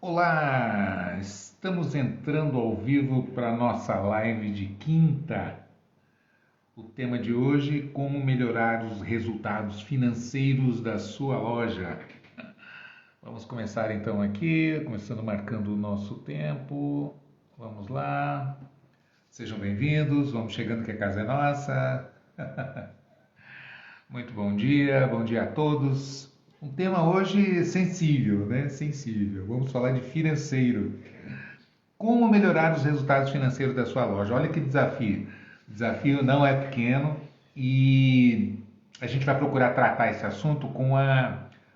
Olá, estamos entrando ao vivo para a nossa live de quinta. O tema de hoje, como melhorar os resultados financeiros da sua loja. Vamos começar então aqui, começando marcando o nosso tempo. Vamos lá. Sejam bem-vindos, vamos chegando que a casa é nossa. Muito bom dia a todos. Um tema hoje sensível, né? Sensível. Vamos falar de financeiro. Como melhorar os resultados financeiros da sua loja? Olha que desafio. O desafio não é pequeno e a gente vai procurar tratar esse assunto com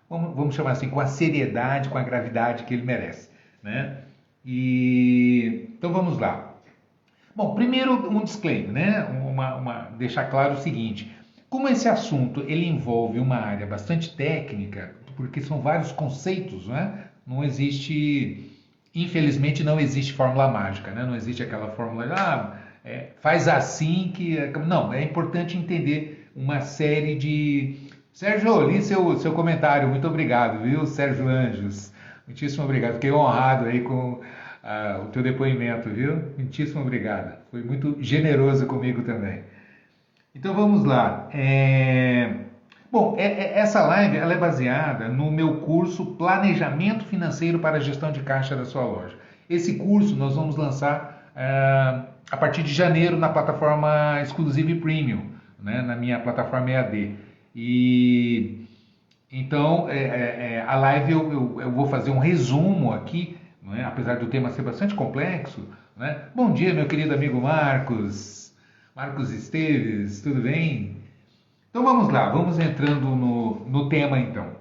vamos chamar assim, com a seriedade, com a gravidade que ele merece, né? Então vamos lá. Bom, primeiro um disclaimer, né? Deixar claro o seguinte: como esse assunto ele envolve uma área bastante técnica, porque são vários conceitos, né? Não existe, infelizmente, não existe fórmula mágica, né? Não existe aquela fórmula, faz assim que. Não, é importante entender uma série de. Sérgio, eu li seu comentário, muito obrigado, viu, Sérgio Anjos? Muitíssimo obrigado, fiquei honrado aí com o teu depoimento, viu? Muitíssimo obrigado, foi muito generoso comigo também. Então vamos lá. Bom, essa live ela é baseada no meu curso Planejamento Financeiro para a Gestão de Caixa da sua loja. Esse curso nós vamos lançar a partir de janeiro na plataforma Exclusive Premium, né, na minha plataforma EAD. E então a live eu vou fazer um resumo aqui, né, apesar do tema ser bastante complexo. Né? Bom dia, meu querido amigo Marcos. Marcos Esteves, tudo bem? Então vamos lá, vamos entrando no tema então.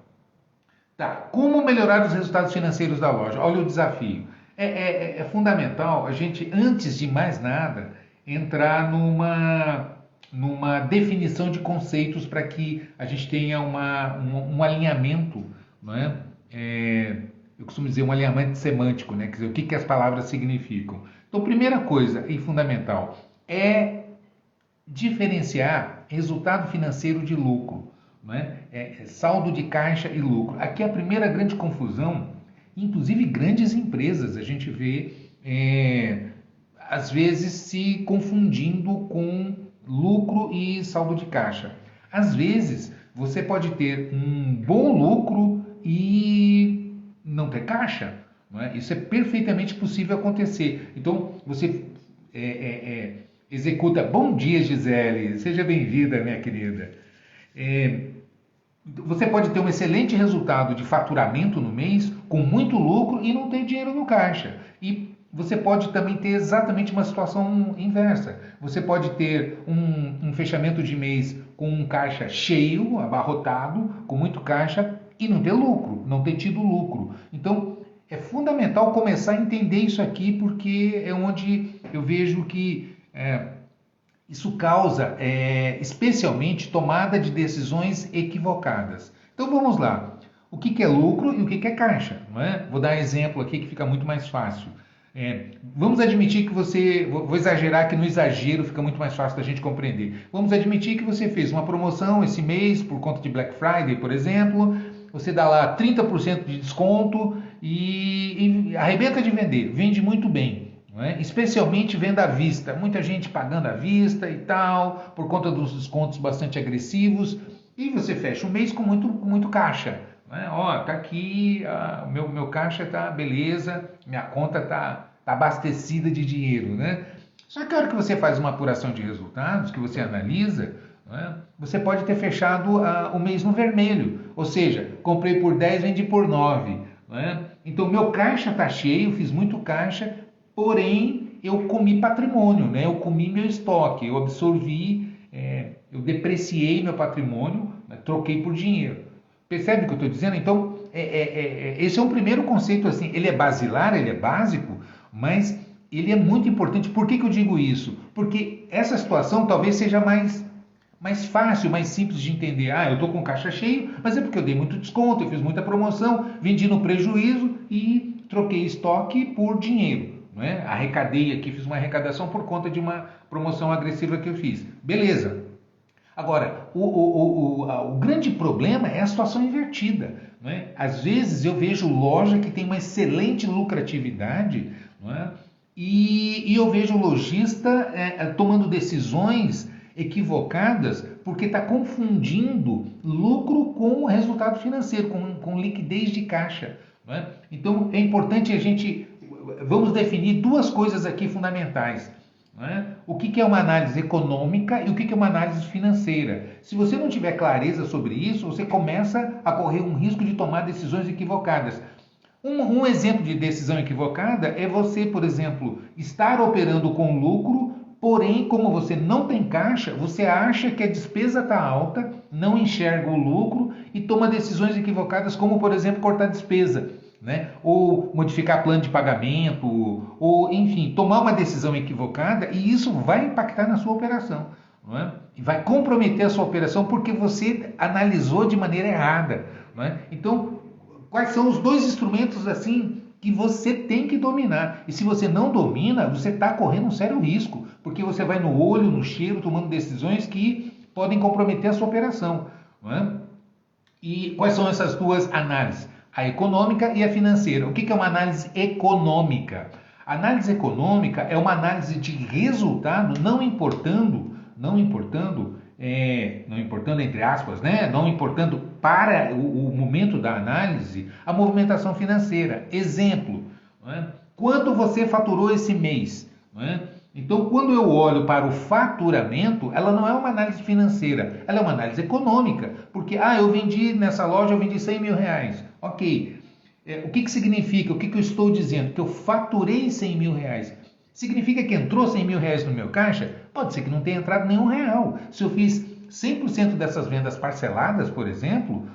Tá, como melhorar os resultados financeiros da loja? Olha o desafio. É fundamental a gente, antes de mais nada, entrar numa definição de conceitos para que a gente tenha um alinhamento, não é? Eu costumo dizer um alinhamento semântico, né? Quer dizer, o que as palavras significam. Então, primeira coisa e fundamental é diferenciar resultado financeiro de lucro, né? Saldo de caixa e lucro. Aqui é a primeira grande confusão, inclusive grandes empresas, a gente vê às vezes se confundindo com lucro e saldo de caixa. Às vezes você pode ter um bom lucro e não ter caixa. Não é? Isso é perfeitamente possível acontecer. Então você executa. Bom dia, Gisele. Seja bem-vinda, minha querida. Você pode ter um excelente resultado de faturamento no mês, com muito lucro e não ter dinheiro no caixa. E você pode também ter exatamente uma situação inversa. Você pode ter um fechamento de mês com um caixa cheio, abarrotado, com muito caixa e não ter lucro, não ter tido lucro. Então, é fundamental começar a entender isso aqui, porque é onde eu vejo que isso causa, especialmente, tomada de decisões equivocadas. Então vamos lá. O que é lucro e o que é caixa? Não é? Vou dar um exemplo aqui que fica muito mais fácil. Vamos admitir que você, vou exagerar que no exagero fica muito mais fácil da gente compreender. Vamos admitir que você fez uma promoção esse mês por conta de Black Friday, por exemplo. Você dá lá 30% de desconto e arrebenta de vender, vende muito bem. Especialmente venda à vista, muita gente pagando à vista e tal, por conta dos descontos bastante agressivos, e você fecha o mês com muito caixa. Ó, tá aqui, meu caixa tá beleza, minha conta tá abastecida de dinheiro, né? Só que a hora que você faz uma apuração de resultados, que você analisa, você pode ter fechado o mês no vermelho, ou seja, comprei por 10, vendi por 9. Então meu caixa está cheio, fiz muito caixa, porém eu comi patrimônio, né? Eu comi meu estoque, eu absorvi, eu depreciei meu patrimônio, né? Troquei por dinheiro. Percebe o que eu estou dizendo? Então, esse é um primeiro conceito, assim, ele é basilar, ele é básico, mas ele é muito importante. Por que eu digo isso? Porque essa situação talvez seja mais fácil, mais simples de entender. Eu estou com caixa cheio, mas é porque eu dei muito desconto, eu fiz muita promoção, vendi no prejuízo e troquei estoque por dinheiro. Arrecadei aqui, fiz uma arrecadação por conta de uma promoção agressiva que eu fiz. Beleza. Agora, o grande problema é a situação invertida. Não é? Às vezes eu vejo loja que tem uma excelente lucratividade, não é? E eu vejo o lojista tomando decisões equivocadas porque está confundindo lucro com resultado financeiro, com liquidez de caixa. Não é? Então é importante a gente, vamos definir duas coisas aqui fundamentais. Né? O que é uma análise econômica e o que é uma análise financeira. Se você não tiver clareza sobre isso, você começa a correr um risco de tomar decisões equivocadas. Um exemplo de decisão equivocada é você, por exemplo, estar operando com lucro, porém, como você não tem caixa, você acha que a despesa está alta, não enxerga o lucro e toma decisões equivocadas, como, por exemplo, cortar despesa. Né? Ou modificar plano de pagamento, ou enfim, tomar uma decisão equivocada e isso vai impactar na sua operação. Não é? E vai comprometer a sua operação porque você analisou de maneira errada. Não é? Então, quais são os dois instrumentos assim que você tem que dominar? E se você não domina, você está correndo um sério risco, porque você vai no olho, no cheiro, tomando decisões que podem comprometer a sua operação. Não é? E quais são essas duas análises? A econômica e a financeira. O que é uma análise econômica? A análise econômica é uma análise de resultado, não importando entre aspas, né? Não importando para o momento da análise a movimentação financeira. Exemplo, né? Quanto você faturou esse mês? Né? Então, quando eu olho para o faturamento, ela não é uma análise financeira, ela é uma análise econômica, porque, eu vendi nessa loja, eu vendi 100 mil reais. Ok, o que significa? O que eu estou dizendo? Que eu faturei 100 mil reais. Significa que entrou 100 mil reais no meu caixa? Pode ser que não tenha entrado nenhum real. Se eu fiz 100% dessas vendas parceladas, por exemplo,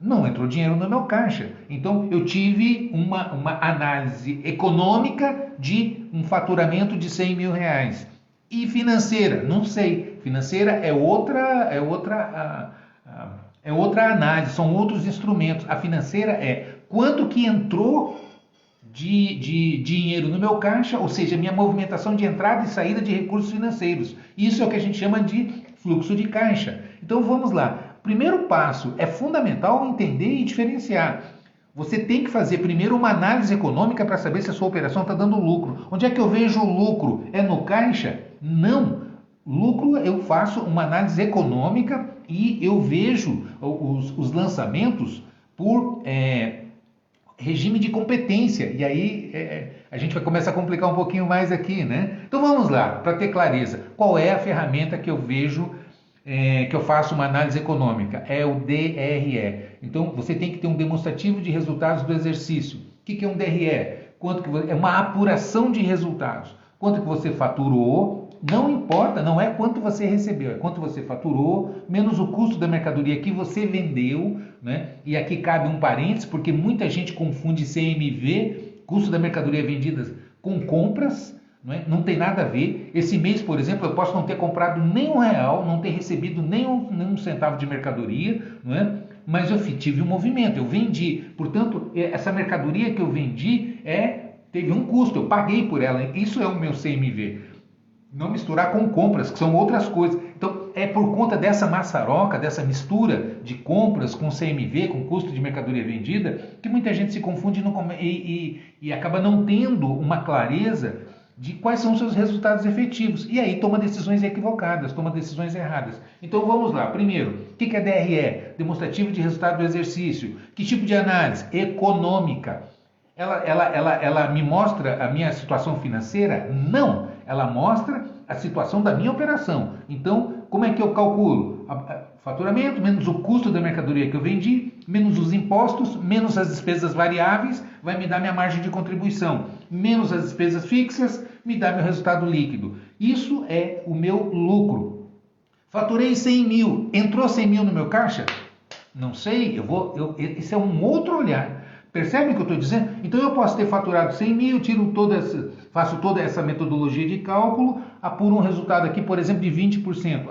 não entrou dinheiro no meu caixa. Então, eu tive uma análise econômica de um faturamento de 100 mil reais. E financeira? Não sei. Financeira é outra análise, são outros instrumentos. A financeira é quanto que entrou de dinheiro no meu caixa, ou seja, minha movimentação de entrada e saída de recursos financeiros. Isso é o que a gente chama de fluxo de caixa. Então vamos lá. Primeiro passo, é fundamental entender e diferenciar. Você tem que fazer primeiro uma análise econômica para saber se a sua operação está dando lucro. Onde é que eu vejo o lucro? É no caixa? Não. Lucro eu faço uma análise econômica e eu vejo os lançamentos por regime de competência. E aí a gente vai começar a complicar um pouquinho mais aqui, né? Então vamos lá, para ter clareza. Qual é a ferramenta que eu vejo, que eu faço uma análise econômica? É o DRE. Então você tem que ter um demonstrativo de resultados do exercício. O que é um DRE? É uma apuração de resultados. Quanto que você faturou, não importa, não é quanto você recebeu, é quanto você faturou, menos o custo da mercadoria que você vendeu, né? E aqui cabe um parênteses, porque muita gente confunde CMV, custo da mercadoria vendida, com compras, não tem nada a ver. Esse mês, por exemplo, eu posso não ter comprado nem R$1, não ter recebido nenhum centavo de mercadoria, mas eu tive um movimento, eu vendi. Portanto, essa mercadoria que eu vendi teve um custo, eu paguei por ela. Isso é o meu CMV. Não misturar com compras, que são outras coisas. Então, é por conta dessa maçaroca, dessa mistura de compras com CMV, com custo de mercadoria vendida, que muita gente se confunde e acaba não tendo uma clareza de quais são os seus resultados efetivos. E aí toma decisões equivocadas, toma decisões erradas. Então vamos lá. Primeiro, o que é DRE? Demonstrativo de resultado do exercício. Que tipo de análise? Econômica. Ela me mostra a minha situação financeira? Não. Ela mostra a situação da minha operação. Então, como é que eu calculo? Faturamento menos o custo da mercadoria que eu vendi, menos os impostos, menos as despesas variáveis, vai me dar minha margem de contribuição. Menos as despesas fixas, me dá meu resultado líquido. Isso é o meu lucro. Faturei 100 mil, entrou 100 mil no meu caixa? Não sei, esse é um outro olhar. Percebe o que eu estou dizendo? Então eu posso ter faturado 100 mil, faço toda essa metodologia de cálculo, apuro um resultado aqui, por exemplo, de 20%.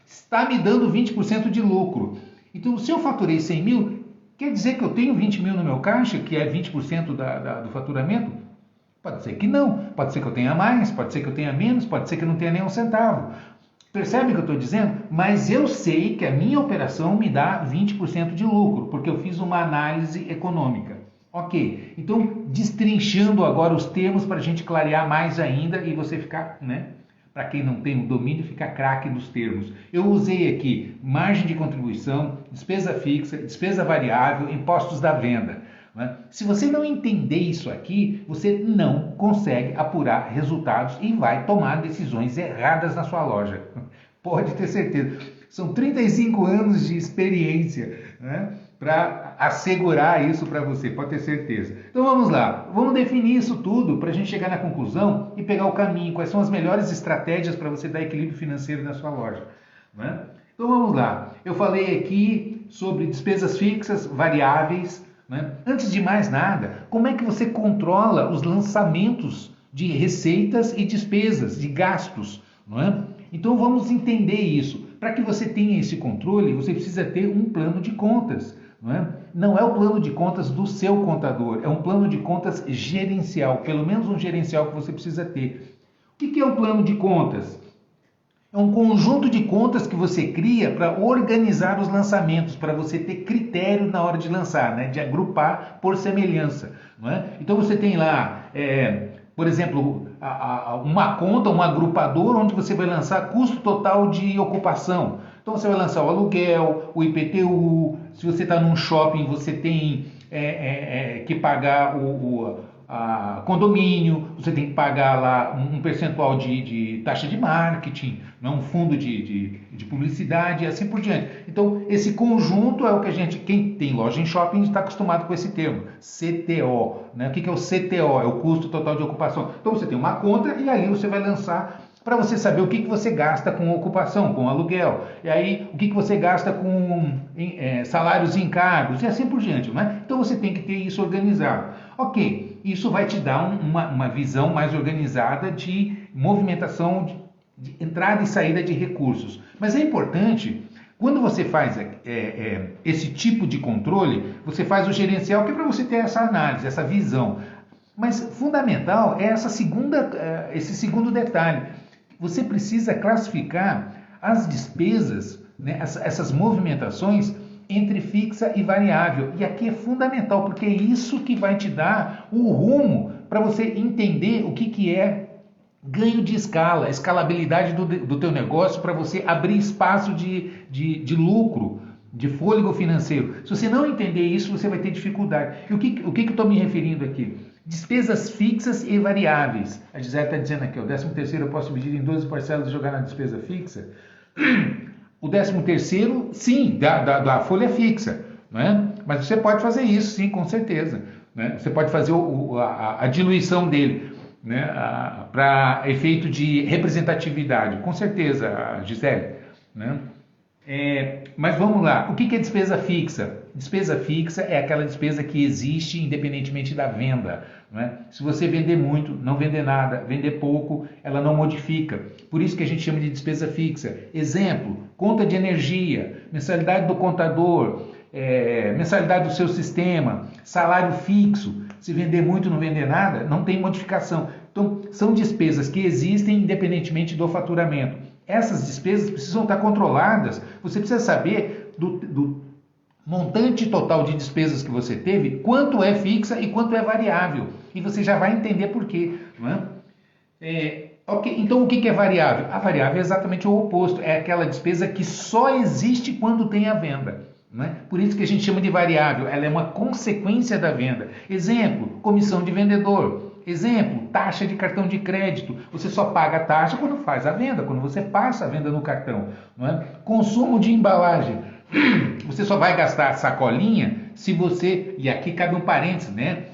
Está me dando 20% de lucro. Então, se eu faturei 100 mil, quer dizer que eu tenho 20 mil no meu caixa, que é 20% do faturamento? Pode ser que não. Pode ser que eu tenha mais, pode ser que eu tenha menos, pode ser que eu não tenha nenhum centavo. Percebe o que eu estou dizendo? Mas eu sei que a minha operação me dá 20% de lucro, porque eu fiz uma análise econômica. Ok, então destrinchando agora os termos para a gente clarear mais ainda e você ficar, né? Para quem não tem o domínio, fica craque dos termos. Eu usei aqui margem de contribuição, despesa fixa, despesa variável, impostos da venda. Né? Se você não entender isso aqui, você não consegue apurar resultados e vai tomar decisões erradas na sua loja. Pode ter certeza. São 35 anos de experiência, né, para assegurar isso para você, pode ter certeza. Então vamos lá, vamos definir isso tudo para a gente chegar na conclusão e pegar o caminho. Quais são as melhores estratégias para você dar equilíbrio financeiro na sua loja? Né? Então vamos lá, eu falei aqui sobre despesas fixas, variáveis. Né? Antes de mais nada, como é que você controla os lançamentos de receitas e despesas, de gastos? Não é? Então vamos entender isso. Para que você tenha esse controle, você precisa ter um plano de contas. Não é o plano de contas do seu contador, é um plano de contas gerencial, pelo menos um gerencial que você precisa ter. O que é um plano de contas? É um conjunto de contas que você cria para organizar os lançamentos, para você ter critério na hora de lançar, né? De agrupar por semelhança. Não é? Então você tem lá, por exemplo, uma conta, um agrupador, onde você vai lançar custo total de ocupação. Então você vai lançar o aluguel, o IPTU, se você está num shopping você tem que pagar o condomínio, você tem que pagar lá um percentual de taxa de marketing, um fundo de publicidade e assim por diante. Então, esse conjunto é o que quem tem loja em shopping está acostumado com esse termo, CTO. Né? O que é o CTO? É o custo total de ocupação. Então, você tem uma conta e ali você vai lançar para você saber o que você gasta com ocupação, com aluguel, e aí o que você gasta com salários e encargos, e assim por diante. Né? Então, você tem que ter isso organizado. Ok, isso vai te dar uma visão mais organizada de movimentação, de entrada e saída de recursos. Mas é importante, quando você faz esse tipo de controle, você faz o gerencial, que é para você ter essa análise, essa visão. Mas fundamental é esse segundo detalhe. Você precisa classificar as despesas, né, essas movimentações, entre fixa e variável. E aqui é fundamental, porque é isso que vai te dar o rumo para você entender o que é ganho de escala, escalabilidade do teu negócio, para você abrir espaço de lucro, de fôlego financeiro. Se você não entender isso, você vai ter dificuldade. E o que eu estou me referindo aqui? Despesas fixas e variáveis. A Gisele está dizendo aqui, o 13º eu posso dividir em 12 parcelas e jogar na despesa fixa? O 13º, sim, da folha fixa, não é? Mas você pode fazer isso, sim, com certeza. Né? Você pode fazer a diluição dele, né? Para efeito de representatividade, com certeza, Gisele. Né? Mas vamos lá, o que é despesa fixa? Despesa fixa é aquela despesa que existe independentemente da venda. Não é? Se você vender muito, não vender nada, vender pouco, ela não modifica. Por isso que a gente chama de despesa fixa. Exemplo, conta de energia, mensalidade do contador, mensalidade do seu sistema, salário fixo. Se vender muito, não vender nada, não tem modificação. Então, são despesas que existem independentemente do faturamento. Essas despesas precisam estar controladas. Você precisa saber do montante total de despesas que você teve, quanto é fixa e quanto é variável. E você já vai entender por quê. Não é? Okay. Então, o que é variável? A variável é exatamente o oposto. É aquela despesa que só existe quando tem a venda. Não é? Por isso que a gente chama de variável. Ela é uma consequência da venda. Exemplo, comissão de vendedor. Exemplo, taxa de cartão de crédito. Você só paga a taxa quando faz a venda, quando você passa a venda no cartão. Não é? Consumo de embalagem. Você só vai gastar a sacolinha se você... E aqui cabe um parênteses, né?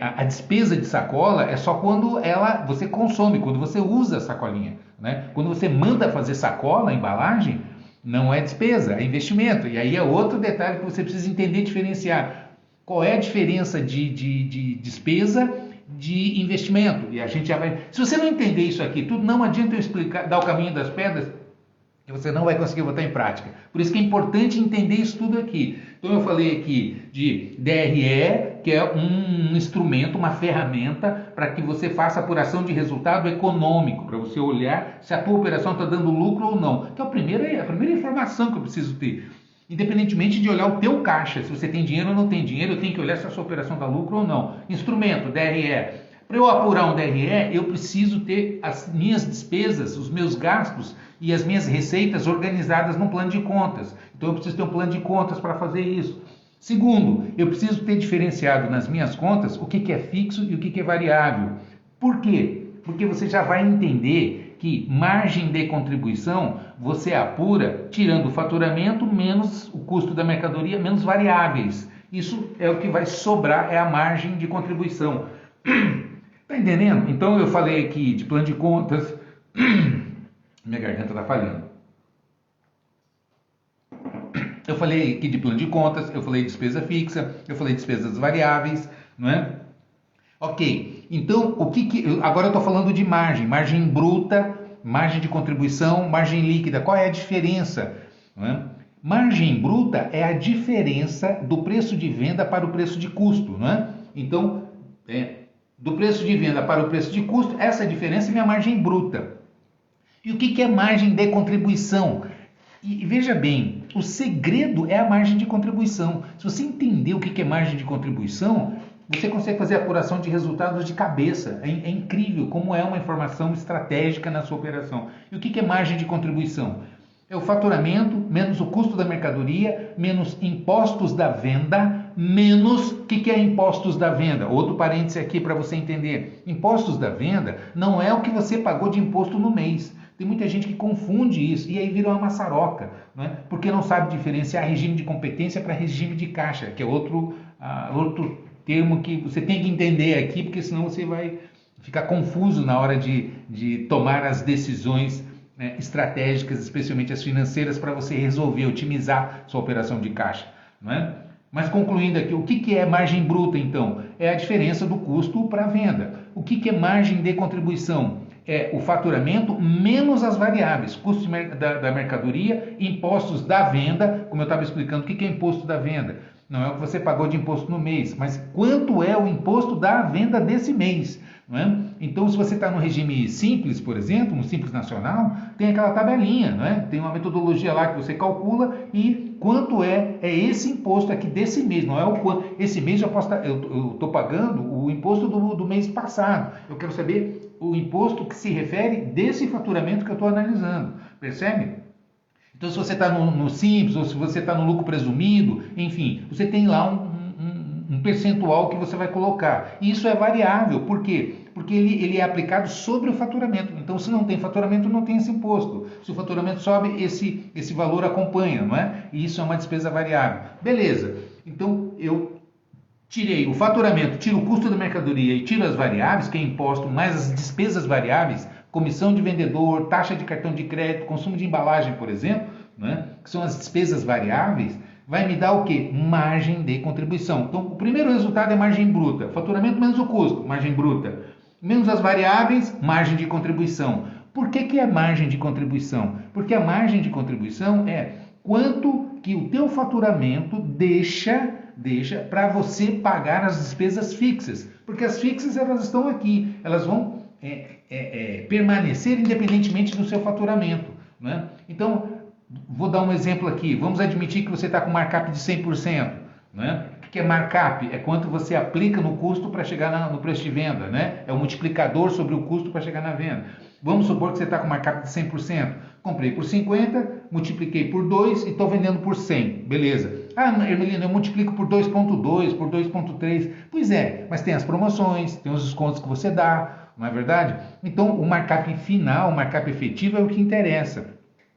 A despesa de sacola é só quando você consome, quando você usa a sacolinha. Né? Quando você manda fazer sacola, embalagem, não é despesa, é investimento. E aí é outro detalhe que você precisa entender e diferenciar. Qual é a diferença de despesa de investimento? E a gente já vai... Se você não entender isso aqui tudo, não adianta eu explicar, dar o caminho das pedras que você não vai conseguir botar em prática. Por isso que é importante entender isso tudo aqui. Então eu falei aqui de DRE, que é um instrumento, uma ferramenta para que você faça apuração de resultado econômico, para você olhar se a tua operação está dando lucro ou não. Que é a primeira informação que eu preciso ter. Independentemente de olhar o teu caixa, se você tem dinheiro ou não tem dinheiro, eu tenho que olhar se a sua operação dá lucro ou não. Instrumento, DRE. Para eu apurar um DRE, eu preciso ter as minhas despesas, os meus gastos e as minhas receitas organizadas num plano de contas. Então eu preciso ter um plano de contas para fazer isso. Segundo, eu preciso ter diferenciado nas minhas contas o que é fixo e o que é variável. Por quê? Porque você já vai entender que margem de contribuição você apura tirando o faturamento menos o custo da mercadoria, menos variáveis. Isso é o que vai sobrar, é a margem de contribuição. Tá entendendo? Então eu falei aqui de plano de contas. Minha garganta tá falhando. Eu falei aqui de plano de contas, eu falei de despesa fixa, eu falei de despesas variáveis, não é? Ok, então agora eu estou falando de margem bruta, margem de contribuição, margem líquida. Qual é a diferença? Não é? Margem bruta é a diferença do preço de venda para o preço de custo, não é? Então, do preço de venda para o preço de custo, essa diferença é minha margem bruta. E o que é margem de contribuição? E veja bem, o segredo é a margem de contribuição. Se você entender o que é margem de contribuição, você consegue fazer a apuração de resultados de cabeça. É incrível como é uma informação estratégica na sua operação. E o que é margem de contribuição? É o faturamento menos o custo da mercadoria, menos impostos da venda, menos o que é impostos da venda. Outro parêntese aqui para você entender. Impostos da venda não é o que você pagou de imposto no mês. Tem muita gente que confunde isso e aí vira uma maçaroca, né? Porque não sabe diferenciar regime de competência para regime de caixa, que é outro termo que você tem que entender aqui, porque senão você vai ficar confuso na hora de tomar as decisões, né, estratégicas, especialmente as financeiras, para você resolver, otimizar sua operação de caixa, não é? Mas concluindo aqui, o que é margem bruta então? É a diferença do custo para a venda. O que é margem de contribuição? É o faturamento menos as variáveis, custo da mercadoria, impostos da venda, como eu estava explicando, o que é imposto da venda? Não é o que você pagou de imposto no mês, mas quanto é o imposto da venda desse mês. Não é? Então, se você está no regime simples, por exemplo, no Simples Nacional, tem aquela tabelinha, não é? Tem uma metodologia lá que você calcula e quanto é esse imposto aqui desse mês, não é o quanto. Esse mês eu estou pagando o imposto do mês passado. Eu quero saber o imposto que se refere desse faturamento que eu estou analisando, percebe? Então, se você está no Simples ou se você está no lucro presumido, enfim, você tem lá um percentual que você vai colocar. E isso é variável, por quê? Porque ele é aplicado sobre o faturamento. Então, se não tem faturamento, não tem esse imposto. Se o faturamento sobe, esse valor acompanha, não é? E isso é uma despesa variável. Beleza. Então, eu tirei o faturamento, tiro o custo da mercadoria e tiro as variáveis, que é imposto, mais as despesas variáveis, comissão de vendedor, taxa de cartão de crédito, consumo de embalagem, por exemplo, né, que são as despesas variáveis, vai me dar o quê? Margem de contribuição. Então, o primeiro resultado é margem bruta, faturamento menos o custo, margem bruta, menos as variáveis, margem de contribuição. Por que é margem de contribuição? Porque a margem de contribuição é quanto que o teu faturamento deixa para você pagar as despesas fixas. Porque as fixas, elas estão aqui, elas vão permanecer independentemente do seu faturamento, né? Então, vou dar um exemplo aqui. Vamos admitir que você está com markup de 100%, né? O que é markup? É quanto você aplica no custo para chegar no preço de venda, né? É o multiplicador sobre o custo para chegar na venda. Vamos supor que você está com markup de 100%. Comprei por 50, multipliquei por 2 e estou vendendo por 100. Beleza. Ah, Ermelino, eu multiplico por 2,2, por 2,3. Pois é, mas tem as promoções, tem os descontos que você dá, não é verdade? Então, o markup final, o markup efetivo é o que interessa.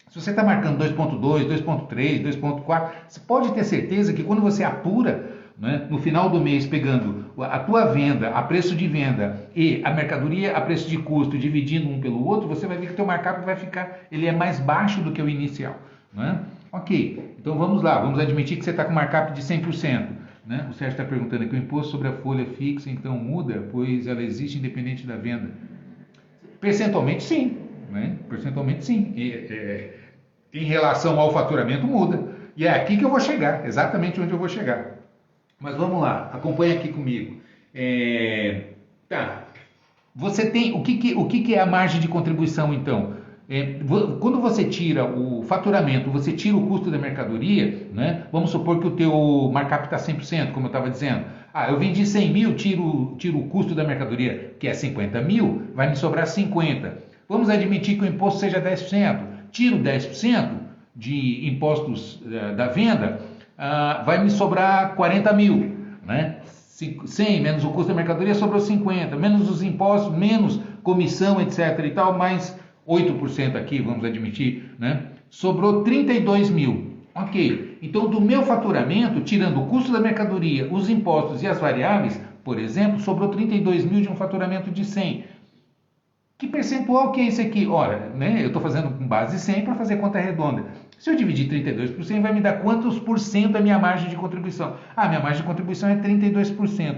Se você está marcando 2,2, 2,3, 2,4, você pode ter certeza que quando você apura, né, no final do mês, pegando a tua venda, a preço de venda e a mercadoria a preço de custo, dividindo um pelo outro, você vai ver que o teu markup vai ficar, ele é mais baixo do que o inicial, né? Ok, então vamos lá, vamos admitir que você está com markup de 100%. Né? O Sérgio está perguntando aqui, o imposto sobre a folha fixa então muda, pois ela existe independente da venda? Percentualmente sim, né? Percentualmente sim. em relação ao faturamento muda. E é aqui que eu vou chegar, exatamente onde eu vou chegar. Mas vamos lá, acompanha aqui comigo. Tá. Você tem o que é a margem de contribuição então? Quando você tira o faturamento, você tira o custo da mercadoria, né? Vamos supor que o teu markup está 100%, como eu estava dizendo. Eu vendi 100 mil, tiro o custo da mercadoria, que é 50 mil, vai me sobrar 50. Vamos admitir que o imposto seja 10%. Tiro 10% de impostos da venda, vai me sobrar 40 mil, né? 100 menos o custo da mercadoria sobrou 50, menos os impostos, menos comissão, etc e tal, mais 8% aqui, vamos admitir, né? Sobrou 32 mil. Ok, então do meu faturamento, tirando o custo da mercadoria, os impostos e as variáveis, por exemplo, sobrou 32 mil de um faturamento de 100. Que percentual que é esse aqui? Ora, né, eu estou fazendo com base 100 para fazer conta redonda. Se eu dividir 32 por 100, vai me dar quantos por cento da minha margem de contribuição? Minha margem de contribuição é 32%.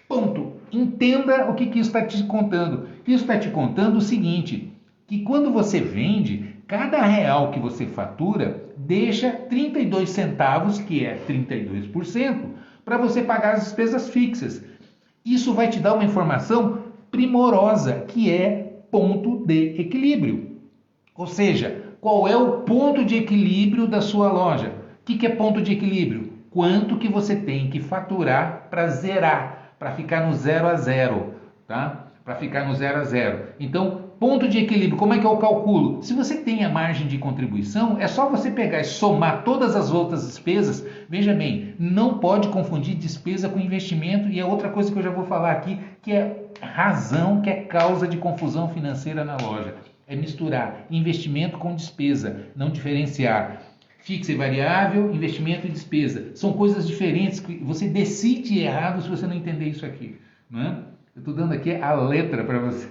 Ponto. Entenda o que isso está te contando. Isso está te contando o seguinte, que quando você vende, cada real que você fatura deixa 32 centavos, que é 32%, para você pagar as despesas fixas. Isso vai te dar uma informação primorosa, que é ponto de equilíbrio. Ou seja, qual é o ponto de equilíbrio da sua loja? O que é ponto de equilíbrio? Quanto que você tem que faturar para zerar, para ficar no 0 a 0, tá? Para ficar no 0 a 0. Então, ponto de equilíbrio, como é que eu calculo? Se você tem a margem de contribuição, é só você pegar e somar todas as outras despesas. Veja bem, não pode confundir despesa com investimento, e é outra coisa que eu já vou falar aqui, que é razão, que é causa de confusão financeira na loja. É misturar investimento com despesa, não diferenciar fixa e variável, investimento e despesa. São coisas diferentes, que você decide errado se você não entender isso aqui, não é? Eu estou dando aqui a letra para vocês.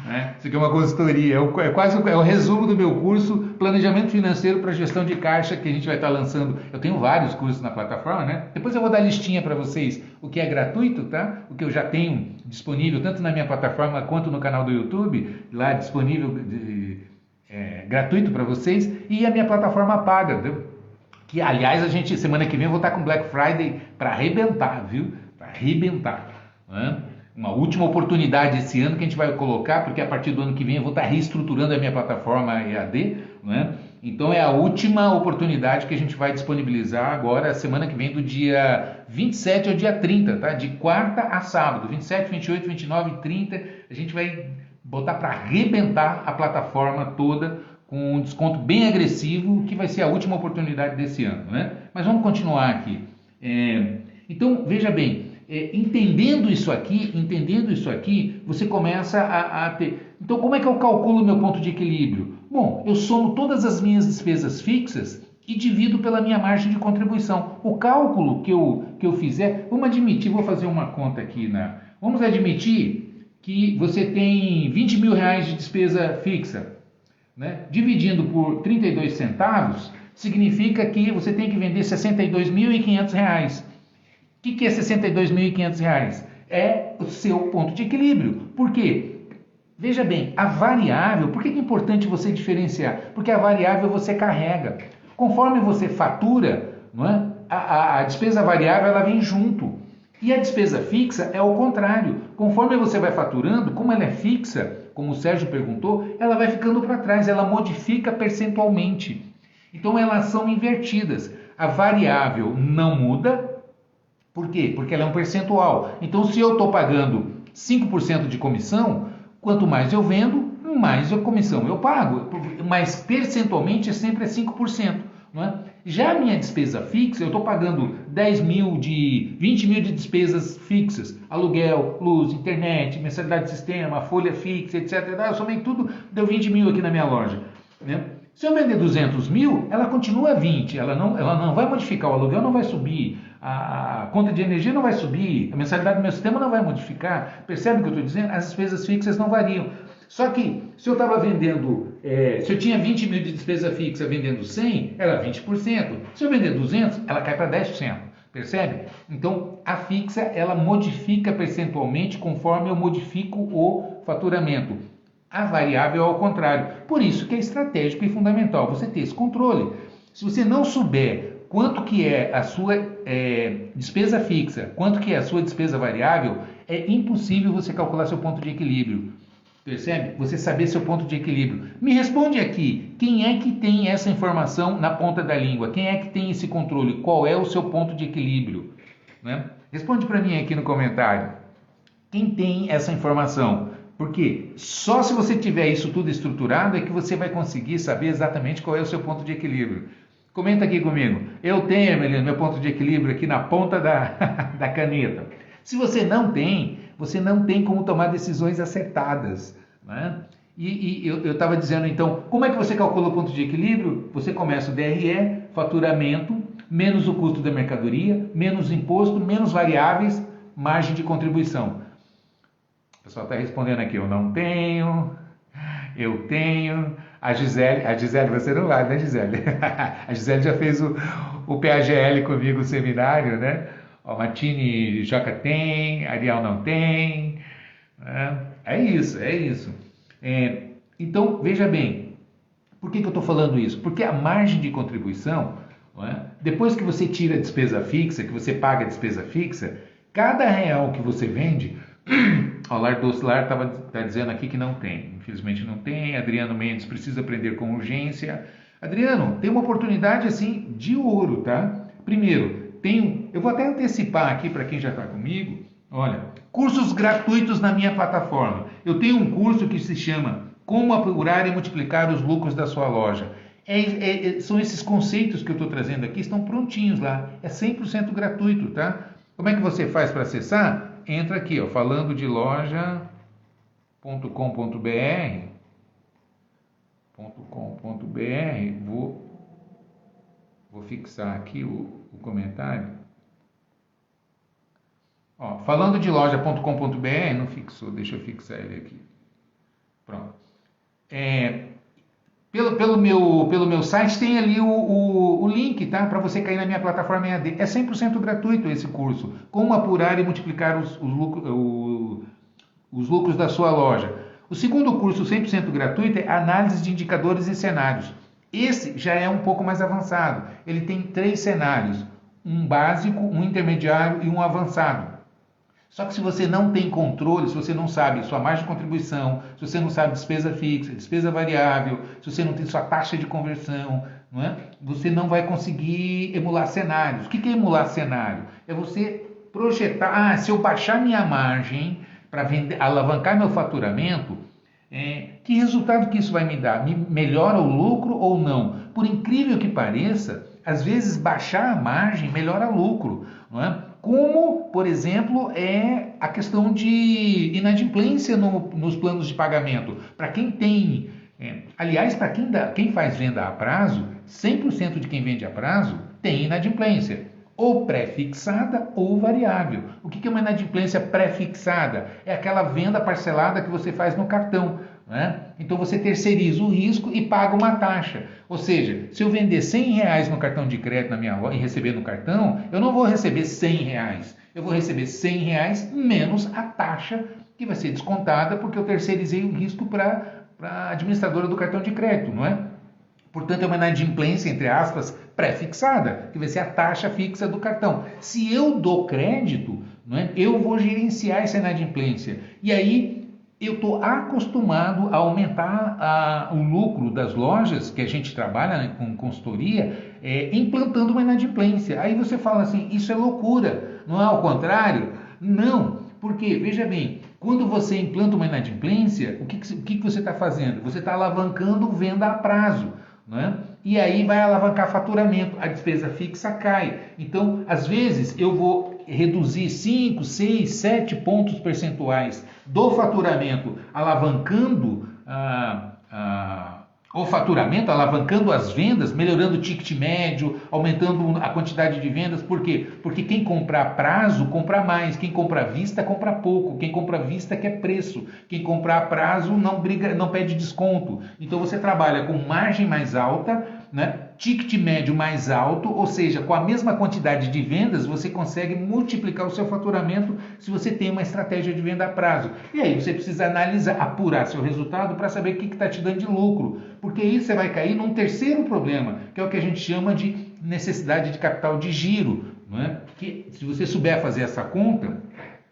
Né? Isso aqui é uma consultoria, é quase o resumo do meu curso Planejamento Financeiro para Gestão de Caixa, que a gente vai estar lançando. Eu tenho vários cursos na plataforma, né? Depois eu vou dar listinha para vocês, o que é gratuito, tá? O que eu já tenho disponível, tanto na minha plataforma quanto no canal do YouTube, lá disponível gratuito para vocês, e a minha plataforma paga, viu? Que, aliás, semana que vem eu vou estar com Black Friday para arrebentar, viu? Para arrebentar, né? Uma última oportunidade esse ano que a gente vai colocar, porque a partir do ano que vem eu vou estar reestruturando a minha plataforma EAD, né? Então é a última oportunidade que a gente vai disponibilizar agora, semana que vem, do dia 27 ao dia 30, tá? De quarta a sábado, 27, 28, 29 e 30, a gente vai botar para arrebentar a plataforma toda com um desconto bem agressivo, que vai ser a última oportunidade desse ano, né? Mas vamos continuar aqui. Então, veja bem, entendendo isso aqui, você começa a ter... Então, como é que eu calculo o meu ponto de equilíbrio? Bom, eu somo todas as minhas despesas fixas e divido pela minha margem de contribuição. O cálculo que eu fizer, vamos admitir, vou fazer uma conta aqui, né? Vamos admitir que você tem 20 mil reais de despesa fixa, né? Dividindo por 32 centavos, significa que você tem que vender R$ 62.500. O que é R$ 62.500? É o seu ponto de equilíbrio. Por quê? Veja bem, a variável, por que é importante você diferenciar? Porque a variável você carrega. Conforme você fatura, não é? A despesa variável ela vem junto. E a despesa fixa é o contrário. Conforme você vai faturando, como ela é fixa, como o Sérgio perguntou, ela vai ficando para trás, ela modifica percentualmente. Então elas são invertidas. A variável não muda. Por quê? Porque ela é um percentual. Então, se eu estou pagando 5% de comissão, quanto mais eu vendo, mais a comissão eu pago. Mas percentualmente sempre é 5%. Não é? Já a minha despesa fixa, eu estou pagando 10 mil 20 mil de despesas fixas. Aluguel, luz, internet, mensalidade de sistema, folha fixa, etc. Eu somei tudo, deu 20 mil aqui na minha loja. Né? Se eu vender 200 mil, ela continua 20. Ela não vai modificar, o aluguel não vai subir. A conta de energia não vai subir, a mensalidade do meu sistema não vai modificar. Percebe o que eu estou dizendo? As despesas fixas não variam. Só que se eu estava vendendo, se eu tinha 20 mil de despesa fixa vendendo 100, ela é 20%. Se eu vender 200, ela cai para 10%. Percebe? Então, a fixa, ela modifica percentualmente conforme eu modifico o faturamento. A variável é ao contrário. Por isso que é estratégico e fundamental você ter esse controle. Se você não souber quanto que é a sua despesa fixa, quanto que é a sua despesa variável, é impossível você calcular seu ponto de equilíbrio. Percebe? Você saber seu ponto de equilíbrio. Me responde aqui, quem é que tem essa informação na ponta da língua? Quem é que tem esse controle? Qual é o seu ponto de equilíbrio? Né? Responde para mim aqui no comentário. Quem tem essa informação? Porque só se você tiver isso tudo estruturado é que você vai conseguir saber exatamente qual é o seu ponto de equilíbrio. Comenta aqui comigo. Eu tenho, Emelina, meu ponto de equilíbrio aqui na ponta da caneta. Se você não tem como tomar decisões acertadas. Né? E eu estava dizendo, então, como é que você calcula o ponto de equilíbrio? Você começa o DRE, faturamento, menos o custo da mercadoria, menos imposto, menos variáveis, margem de contribuição. O pessoal está respondendo aqui, eu não tenho, eu tenho. A Gisele, você não vai, né, Gisele? A Gisele já fez o PAGL comigo, o seminário, né? O Martini Joca tem, Ariel não tem. É isso. Então, veja bem, por que eu estou falando isso? Porque a margem de contribuição, depois que você tira a despesa fixa, que você paga a despesa fixa, cada real que você vende... O Lar Doce Lar está dizendo aqui que não tem. Infelizmente não tem. Adriano Mendes precisa aprender com urgência. Adriano, tem uma oportunidade assim de ouro, tá? Primeiro, eu vou até antecipar aqui para quem já está comigo. Olha, cursos gratuitos na minha plataforma. Eu tenho um curso que se chama Como Apurar e Multiplicar os Lucros da Sua Loja. São esses conceitos que eu estou trazendo aqui, estão prontinhos lá. É 100% gratuito, tá? Como é que você faz para acessar? Entra aqui, ó, falando de loja.com.br, vou fixar aqui o comentário. Ó, falando de loja.com.br, não fixou, deixa eu fixar ele aqui. Pronto. Pelo meu site tem ali o link, tá? Para você cair na minha plataforma EAD. É 100% gratuito esse curso. Como apurar e multiplicar os lucros da sua loja. O segundo curso 100% gratuito é análise de indicadores e cenários. Esse já é um pouco mais avançado. Ele tem 3 cenários. Um básico, um intermediário e um avançado. Só que se você não tem controle, se você não sabe sua margem de contribuição, se você não sabe despesa fixa, despesa variável, se você não tem sua taxa de conversão, não é? Você não vai conseguir emular cenários. O que é emular cenário? É você projetar, se eu baixar minha margem para alavancar meu faturamento, que resultado que isso vai me dar? Me melhora o lucro ou não? Por incrível que pareça, às vezes baixar a margem melhora o lucro, não é? Como, por exemplo, é a questão de inadimplência nos planos de pagamento. Para quem tem, aliás, para quem faz venda a prazo, 100% de quem vende a prazo tem inadimplência, ou pré-fixada ou variável. O que é uma inadimplência pré-fixada? É aquela venda parcelada que você faz no cartão. Né? Então você terceiriza o risco e paga uma taxa. Ou seja, se eu vender R$100 no cartão de crédito na minha loja e receber no cartão, eu não vou receber R$100. Eu vou receber R$100 menos a taxa que vai ser descontada porque eu terceirizei o risco para a administradora do cartão de crédito, não é? Portanto, é uma inadimplência, entre aspas, pré-fixada, que vai ser a taxa fixa do cartão. Se eu dou crédito, não é? Eu vou gerenciar essa inadimplência. E aí eu estou acostumado a aumentar o lucro das lojas que a gente trabalha, né, com consultoria, implantando uma inadimplência. Aí você fala assim, isso é loucura, não é ao contrário? Não, porque, veja bem, quando você implanta uma inadimplência, o que você está fazendo? Você está alavancando venda a prazo, não é? E aí vai alavancar faturamento, a despesa fixa cai. Então, às vezes, eu vou reduzir 5, 6, 7 pontos percentuais do faturamento, alavancando o faturamento, alavancando as vendas, melhorando o ticket médio, aumentando a quantidade de vendas. Por quê? Porque quem compra a prazo, compra mais. Quem compra à vista, compra pouco. Quem compra à vista quer preço. Quem compra a prazo não pede desconto. Então você trabalha com margem mais alta, né? ticket médio mais alto, ou seja, com a mesma quantidade de vendas, você consegue multiplicar o seu faturamento se você tem uma estratégia de venda a prazo. E aí você precisa analisar, apurar seu resultado para saber o que está te dando de lucro, porque aí você vai cair num terceiro problema, que é o que a gente chama de necessidade de capital de giro, não é? Que se você souber fazer essa conta,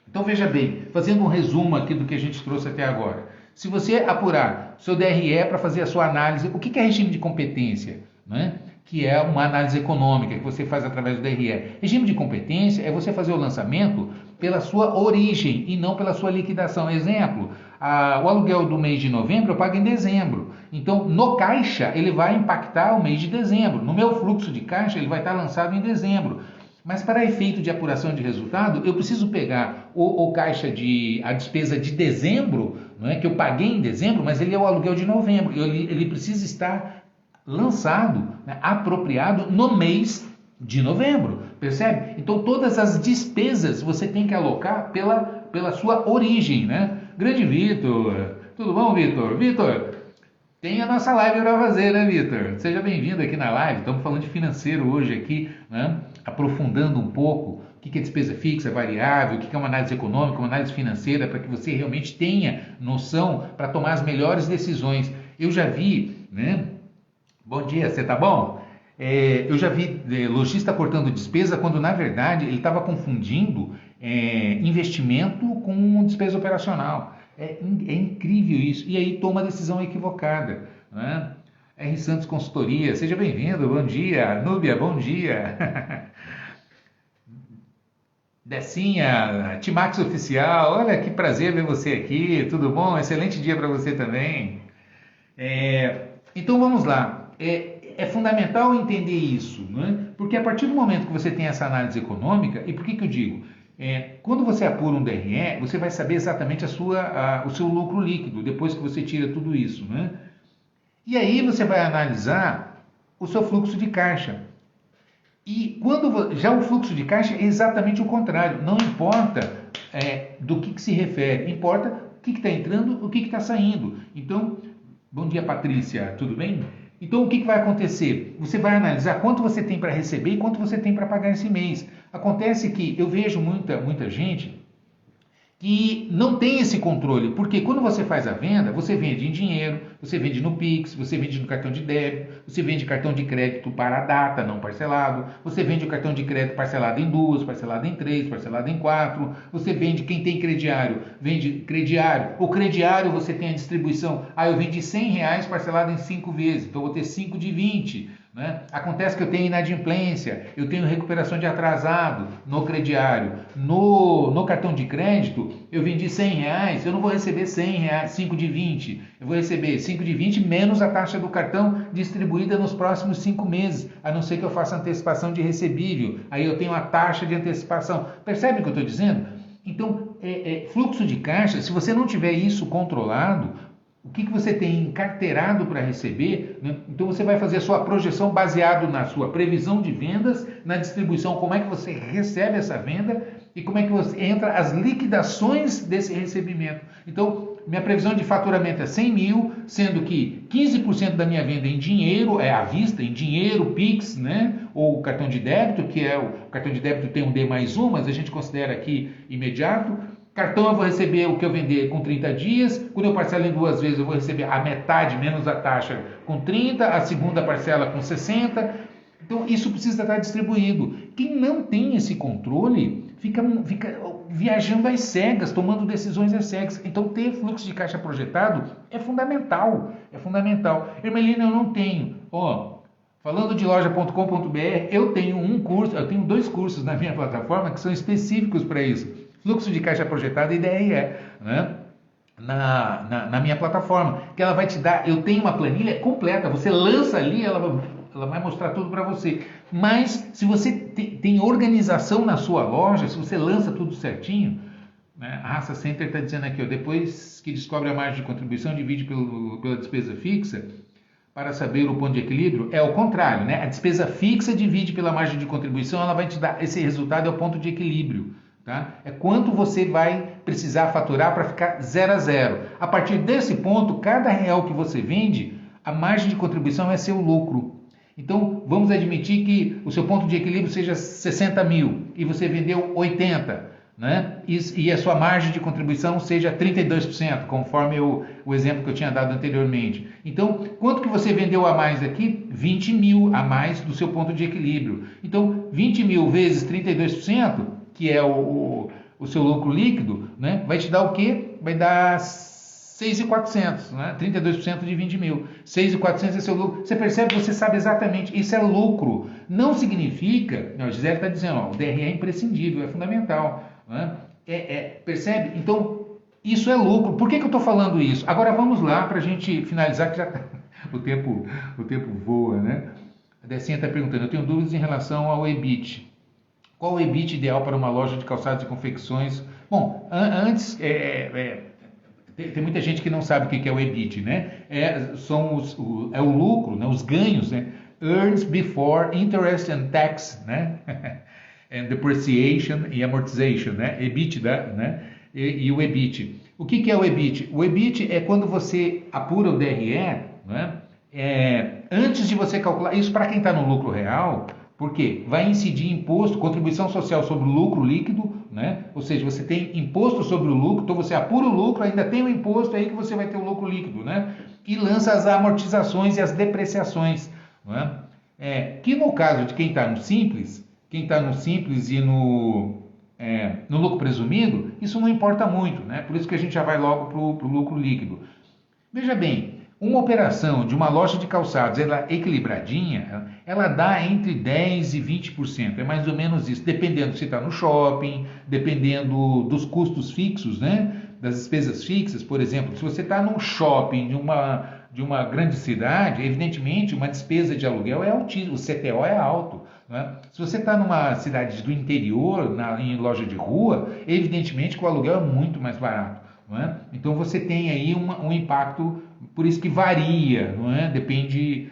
então veja bem, fazendo um resumo aqui do que a gente trouxe até agora. Se você apurar seu DRE para fazer a sua análise, o que é regime de competência? Né? Que é uma análise econômica que você faz através do DRE. Regime de competência é você fazer o lançamento pela sua origem e não pela sua liquidação. Exemplo, o aluguel do mês de novembro eu pago em dezembro. Então, no caixa, ele vai impactar o mês de dezembro. No meu fluxo de caixa, ele vai estar lançado em dezembro. Mas para efeito de apuração de resultado, eu preciso pegar o caixa a despesa de dezembro, não é que eu paguei em dezembro, mas ele é o aluguel de novembro. Ele precisa estar lançado, né, apropriado no mês de novembro, percebe? Então todas as despesas você tem que alocar pela sua origem, né? Grande Vitor, tudo bom, Vitor? Vitor, tem a nossa live para fazer, né, Vitor? Seja bem-vindo aqui na live. Estamos falando de financeiro hoje aqui, né? Aprofundando um pouco o que é despesa fixa, variável, o que é uma análise econômica, uma análise financeira, para que você realmente tenha noção para tomar as melhores decisões. Eu já vi, né? Bom dia, você tá bom? Eu já vi lojista cortando despesa quando, na verdade, ele estava confundindo investimento com despesa operacional. É incrível isso. E aí toma a decisão equivocada, né? R. Santos Consultoria, seja bem-vindo, bom dia. Núbia, bom dia. Decinha, Timax Oficial, olha que prazer ver você aqui, tudo bom? Excelente dia para você também. Então vamos lá. É fundamental entender isso, né? Porque a partir do momento que você tem essa análise econômica, e por que eu digo? Quando você apura um DRE, você vai saber exatamente o seu lucro líquido, depois que você tira tudo isso, né? E aí você vai analisar o seu fluxo de caixa. E já o fluxo de caixa é exatamente o contrário, não importa do que se refere, importa o que está entrando, o que está saindo. Então, bom dia, Patrícia, tudo bem? Então, o que vai acontecer? Você vai analisar quanto você tem para receber e quanto você tem para pagar esse mês. Acontece que eu vejo muita gente que não tem esse controle, porque quando você faz a venda, você vende em dinheiro, você vende no Pix, você vende no cartão de débito, você vende cartão de crédito para a data, não parcelado, você vende o cartão de crédito parcelado em 2, parcelado em 3, parcelado em 4, você vende, quem tem crediário, vende crediário, o crediário você tem a distribuição, eu vendi R$100 parcelado em 5 vezes, então eu vou ter 5 de 20, né? Acontece que eu tenho inadimplência, eu tenho recuperação de atrasado no crediário, no cartão de crédito eu vendi R$100, eu não vou receber R$100, 5 de 20, eu vou receber 5 de 20 menos a taxa do cartão distribuída nos próximos 5 meses, a não ser que eu faça antecipação de recebível, aí eu tenho a taxa de antecipação. Percebe o que eu estou dizendo? Então, fluxo de caixa, se você não tiver isso controlado, o que você tem encarteirado para receber, né? Então você vai fazer a sua projeção baseado na sua previsão de vendas, na distribuição, como é que você recebe essa venda e como é que você entra as liquidações desse recebimento. Então, minha previsão de faturamento é 100 mil, sendo que 15% da minha venda é em dinheiro, é à vista, em dinheiro, Pix, né? Ou cartão de débito, que é o cartão de débito tem um D mais um, mas a gente considera aqui imediato. Cartão eu vou receber o que eu vender com 30 dias, quando eu parcelo em 2 vezes eu vou receber a metade menos a taxa com 30, a segunda parcela com 60, então isso precisa estar distribuído. Quem não tem esse controle fica viajando às cegas, tomando decisões às cegas, então ter fluxo de caixa projetado é fundamental, Hermelina, eu não tenho, falando de loja.com.br, eu tenho 2 cursos na minha plataforma que são específicos para isso. Fluxo de caixa projetado e DRE, né? Na minha plataforma, que ela vai te dar, eu tenho uma planilha completa, você lança ali, ela vai mostrar tudo para você. Mas se você tem organização na sua loja, se você lança tudo certinho, né? A Raça Center está dizendo aqui, depois que descobre a margem de contribuição, divide pela despesa fixa, para saber o ponto de equilíbrio, é o contrário, né? A despesa fixa divide pela margem de contribuição, ela vai te dar, esse resultado é o ponto de equilíbrio. Tá? É quanto você vai precisar faturar para ficar 0 a 0. A partir desse ponto, cada real que você vende, a margem de contribuição é seu lucro. Então, vamos admitir que o seu ponto de equilíbrio seja 60 mil e você vendeu 80, né? E a sua margem de contribuição seja 32%, conforme o exemplo que eu tinha dado anteriormente. Então, quanto que você vendeu a mais aqui? 20 mil a mais do seu ponto de equilíbrio. Então, 20 mil vezes 32%, que é o seu lucro líquido, né? Vai te dar o quê? Vai dar 6.400, né? 32% de 20 mil. 6.400 é seu lucro. Você percebe, você sabe exatamente, isso é lucro. Não significa, a Gisele está dizendo, ó, o DRE é imprescindível, é fundamental. Né? Percebe? Então, isso é lucro. Por que eu estou falando isso? Agora vamos lá para a gente finalizar, que já tá, o tempo voa, né? A Decinha está perguntando, eu tenho dúvidas em relação ao EBIT. Qual o EBIT ideal para uma loja de calçados e confecções? Bom, antes... Tem muita gente que não sabe o que é o EBIT, né? É o lucro, né? Os ganhos, né? Earnings before interest and tax, né? And depreciation e amortization, né? EBITDA, né? E o EBIT. O que é o EBIT? O EBIT é quando você apura o DRE, né? Antes de você calcular, isso para quem está no lucro real, porque vai incidir imposto, contribuição social sobre o lucro líquido, né? Ou seja, você tem imposto sobre o lucro, então você apura o lucro, ainda tem o imposto aí que você vai ter o lucro líquido, né? E lança as amortizações e as depreciações, né? Que no caso de quem está no Simples e no lucro presumido, isso não importa muito, né? Por isso que a gente já vai logo para o lucro líquido. Veja bem, uma operação de uma loja de calçados, ela equilibradinha, ela dá entre 10% e 20%, é mais ou menos isso, dependendo se está no shopping, dependendo dos custos fixos, né? Das despesas fixas, por exemplo, se você está num shopping de uma grande cidade, evidentemente uma despesa de aluguel é altíssima, o CTO é alto. Né? Se você está numa cidade do interior, em loja de rua, evidentemente que o aluguel é muito mais barato. Não é? Então você tem aí um impacto, por isso que varia, não é? Depende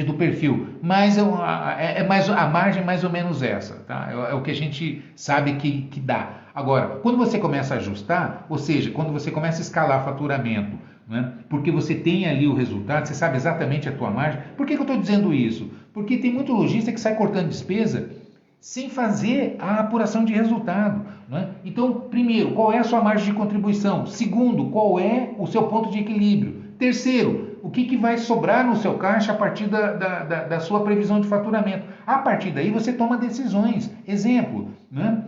do perfil, mas a margem é mais ou menos essa, tá? É o que a gente sabe que dá. Agora, quando você começa a ajustar, ou seja, quando você começa a escalar faturamento, né? Porque você tem ali o resultado, você sabe exatamente a tua margem. Por que eu estou dizendo isso? Porque tem muito lojista que sai cortando despesa sem fazer a apuração de resultado. Né? Então, primeiro, qual é a sua margem de contribuição? Segundo, qual é o seu ponto de equilíbrio? Terceiro, o que vai sobrar no seu caixa a partir da sua previsão de faturamento? A partir daí você toma decisões. Exemplo, né?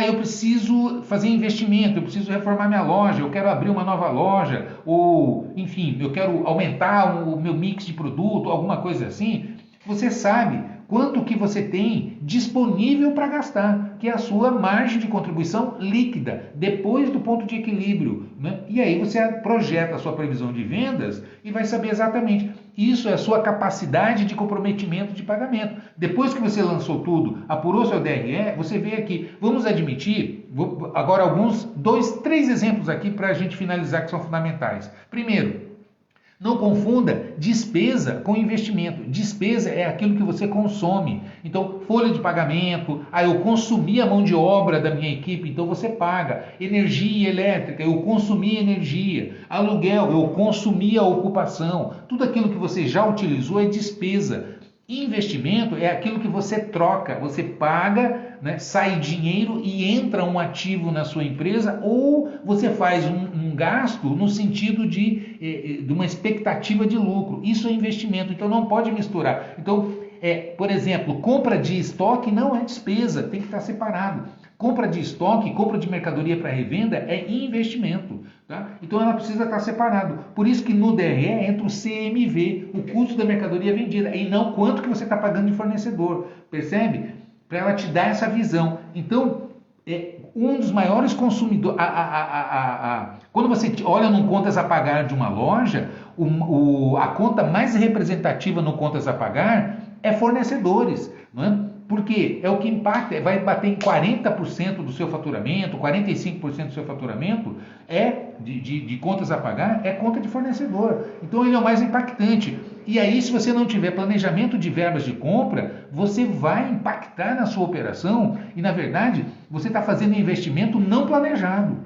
Eu preciso fazer investimento, eu preciso reformar minha loja, eu quero abrir uma nova loja, ou, enfim, eu quero aumentar o meu mix de produto, alguma coisa assim. Você sabe quanto que você tem disponível para gastar, que é a sua margem de contribuição líquida, depois do ponto de equilíbrio. Né? E aí você projeta a sua previsão de vendas e vai saber exatamente. Isso é a sua capacidade de comprometimento de pagamento. Depois que você lançou tudo, apurou seu DRE, você vê aqui. Vamos admitir, agora três exemplos aqui para a gente finalizar que são fundamentais. Primeiro, não confunda despesa com investimento. Despesa é aquilo que você consome. Então, folha de pagamento, eu consumi a mão de obra da minha equipe, então você paga. Energia elétrica, eu consumi energia. Aluguel, eu consumi a ocupação. Tudo aquilo que você já utilizou é despesa. Investimento é aquilo que você troca, você paga, né, sai dinheiro e entra um ativo na sua empresa, ou você faz um gasto no sentido de uma expectativa de lucro. Isso é investimento, então não pode misturar. Então, por exemplo, compra de estoque não é despesa, tem que estar separado. Compra de estoque, compra de mercadoria para revenda é investimento. Tá? Então ela precisa estar separado. Por isso que no DRE entra o CMV, o custo da mercadoria vendida, e não quanto que você está pagando de fornecedor. Percebe? Para ela te dar essa visão. Então, um dos maiores consumidores... Quando você olha num contas a pagar de uma loja, a conta mais representativa no contas a pagar é fornecedores. Não é? Porque é o que impacta, vai bater em 40% do seu faturamento, 45% do seu faturamento de contas a pagar, é conta de fornecedor. Então ele é o mais impactante. E aí, se você não tiver planejamento de verbas de compra, você vai impactar na sua operação e, na verdade, você está fazendo investimento não planejado.